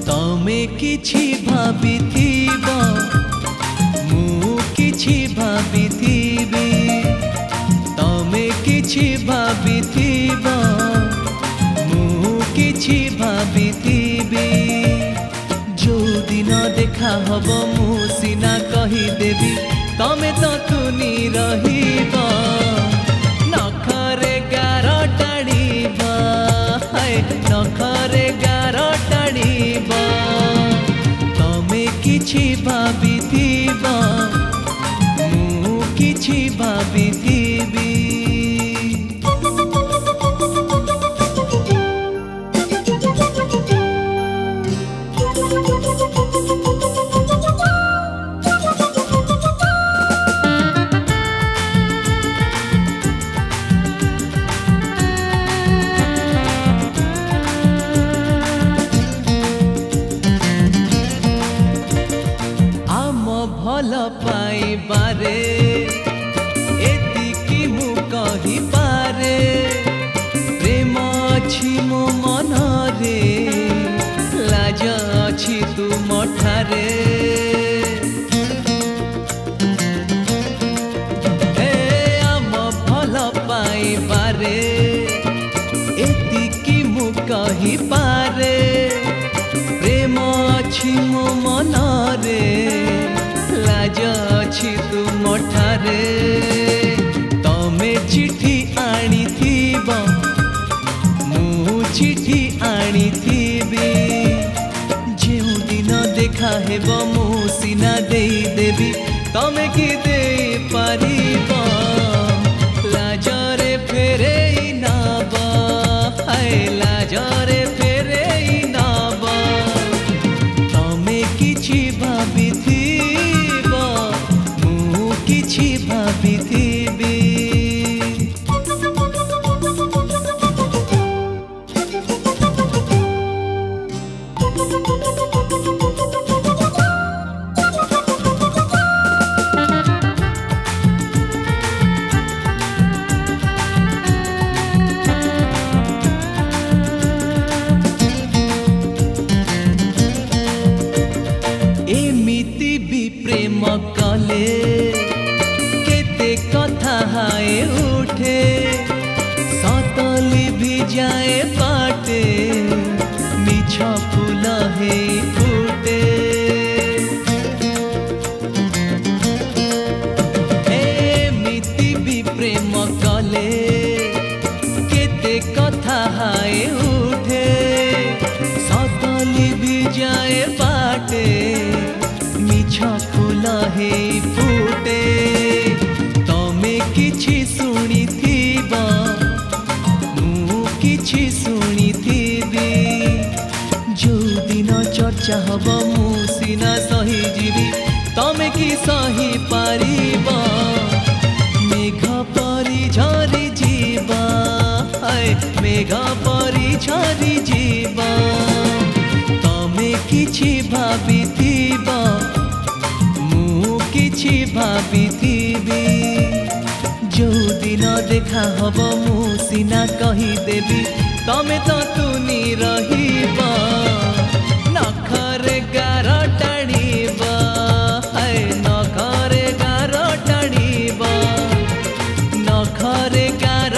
तमे किछि भाबिथिब मु किछि भाबिथिबी तमे किछि भाबिथिब मु किछि भाबिथिबी जो दिन देखा हब मु सिना कहिदेबी तमे तो तुनी रहिब नखरे गार टाणीब नखरे गार टाणीब तमे किछि भाबिथिब मु किछि भाबिथिबी भल पाइबारे एतिकी मु कहि पारे प्रेम अछि मो मन रे लाज अछि तुम ठारे हे आम भल पाइबारे एतिकी मु कहि पारे प्रेम अछि मो मन रे लाज अछि तुम ठारे तमे चिठी आनिथिब मु चिठी आनिथिबी जेउ दिन देखा हेब मु सिना देई देबी तमे कि देई पारिब लाजरे फेरेई नब हाय लाजरे फेरेई नब तमे किछि भाबिथि किछि भाबिथिबी एमिति भी प्रेम कले कथा हाय उठे सतली भी जाए पाटे मिछ फूल हे फूटे एमिति भी प्रेम कले केते कथा हाय उठे सतली भी जाए पाटे मिछ फूल हे फूटे किछि सुनिथिब मु किछि सुनिथिबी जो दिन चर्चा हब मु सिना सही जीवी तमे कि सही पारिब मेघ परी झरी जीव मेघ परी झरी जीव तमे किछि भाबिथिब मु किछि भाबिथिबी जो दिन देखा हब मु सिना कहिदेबी तमे तो तुनी रहिब नखरे गार टाणीब नखरे गार टाणीब नखरे गार